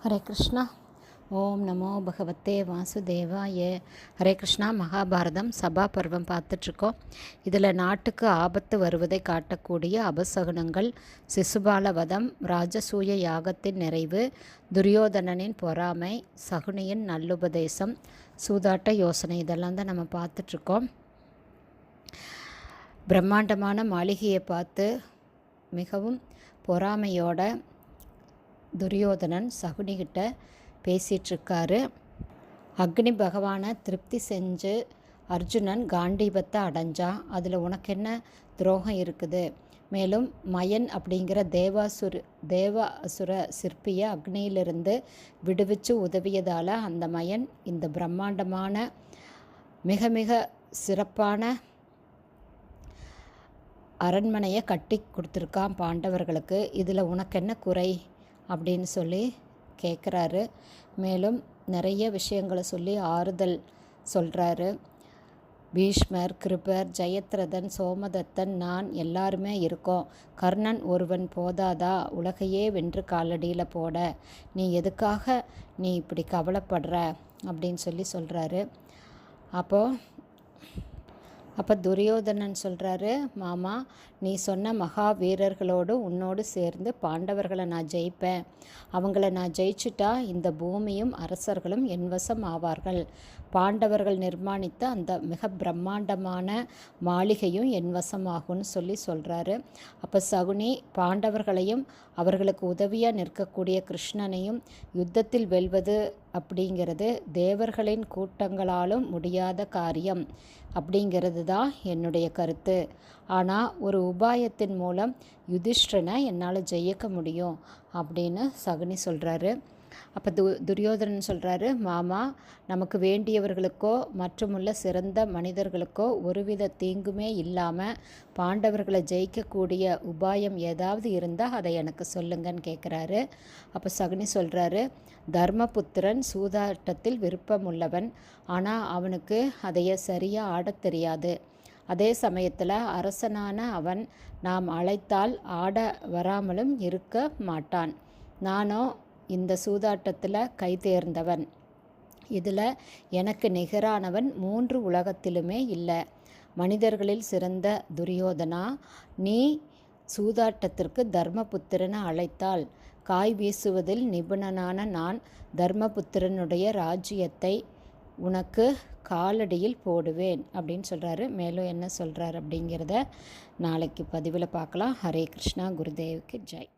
ஹரே கிருஷ்ணா. ஓம் நமோ பகவத்தே வாசுதேவாய. ஹரே கிருஷ்ணா. மகாபாரதம் சபா பருவம் பார்த்துட்ருக்கோம். இதில் நாட்டுக்கு ஆபத்து வருவதை காட்டக்கூடிய அபசகுனங்கள், சிசுபால வதம், ராஜசூய யாகத்தின் நிறைவு, துரியோதனனின் பொறாமை, சகுனியின் நல்லுபதேசம், சூதாட்ட யோசனை, இதெல்லாம் தான் நம்ம பார்த்துட்ருக்கோம். பிரம்மாண்டமான மாளிகையை பார்த்து மிகவும் பொறாமையோட துரியோதனன் சகுனிகிட்ட பேசிகிட்ருக்காரு. அக்னி பகவானை திருப்தி செஞ்சு அர்ஜுனன் காண்டீபத்தை அடைஞ்சான். அதில் உனக்கு என்ன துரோகம் இருக்குது? மேலும் மயன் அப்படிங்கிற தேவாசுர சிற்பியை அக்னியிலிருந்து விடுவிச்சு உதவியதால் அந்த மயன் இந்த பிரம்மாண்டமான மிக மிக சிறப்பான அரண்மனையை கட்டி கொடுத்துருக்கான் பாண்டவர்களுக்கு. இதில் உனக்கு என்ன குறை அப்படின்னு சொல்லி கேட்குறாரு. மேலும் நிறைய விஷயங்களை சொல்லி ஆறுதல் சொல்கிறாரு. பீஷ்மர், கிருபர், ஜெயத்ரதன், சோமதத்தன், நான் எல்லாருமே இருக்கோம். கர்ணன் ஒருவன் போதாதா உலகையே வென்று காலடியில் போட? நீ எதுக்காக நீ இப்படி கவலைப்படுற அப்படின்னு சொல்லி சொல்கிறாரு. அப்போ துரியோதனன் சொல்கிறாரு, மாமா, நீ சொன்ன மகா வீரர்களோடு உன்னோடு சேர்ந்து பாண்டவர்களை நான் ஜெயிப்பேன். அவங்கள நான் ஜெயிச்சுட்டா இந்த பூமியும் அரசர்களும் என் வசம் ஆவார்கள். பாண்டவர்கள் நிர்மாணித்த அந்த மிக பிரம்மாண்டமான மாளிகையும் என் வசமாகும்னு சொல்லி சொல்கிறாரு. அப்போ சகுனி பாண்டவர்களையும் அவர்களுக்கு உதவியாக நிற்கக்கூடிய கிருஷ்ணனையும் யுத்தத்தில் வெல்வது அப்படிங்கிறது தேவர்களின் கூட்டங்களாலும் முடியாத காரியம் அப்படிங்கிறது தான் என்னுடைய கருத்து. ஆனால் ஒரு உபாயத்தின் மூலம் யுதிஷ்டனை என்னால் ஜெயிக்க முடியும் அப்படின்னு சகுனி சொல்கிறாரு. அப்போ துரியோதனன் சொல்கிறாரு, மாமா, நமக்கு வேண்டியவர்களுக்கோ மற்றுமுள்ள சிறந்த மனிதர்களுக்கோ ஒருவித தீங்குமே இல்லாமல் பாண்டவர்களை ஜெயிக்கக்கூடிய உபாயம் ஏதாவது இருந்தால் அதை எனக்கு சொல்லுங்கன்னு கேட்குறாரு. அப்போ சகுனி சொல்கிறாரு, தர்மபுத்திரன் சூதாட்டத்தில் விருப்பமுள்ளவன், ஆனால் அவனுக்கு அதைய சரியாக ஆடத் தெரியாது. அதே சமயத்தில் அரசனான அவன் நாம் அழைத்தால் ஆட வராமலும் இருக்க மாட்டான். நானோ இந்த சூதாட்டத்தில் கை தேர்ந்தவன். இதில் எனக்கு நிகரானவன் 3 உலகத்திலுமே இல்லை. மனிதர்களில் சிறந்த துரியோதனா, நீ சூதாட்டத்திற்கு தர்மபுத்திரனை அழைத்தால் காய் வீசுவதில் நிபுணனான நான் தர்மபுத்திரனுடைய ராஜ்யத்தை உனக்கு காலடியில் போடுவேன் அப்படின்னு சொல்கிறாரு. மேலும் என்ன சொல்கிறார் அப்படிங்கிறத நாளைக்கு பதிவில் பார்க்கலாம். ஹரே கிருஷ்ணா. குருதேவுக்கு ஜெய்.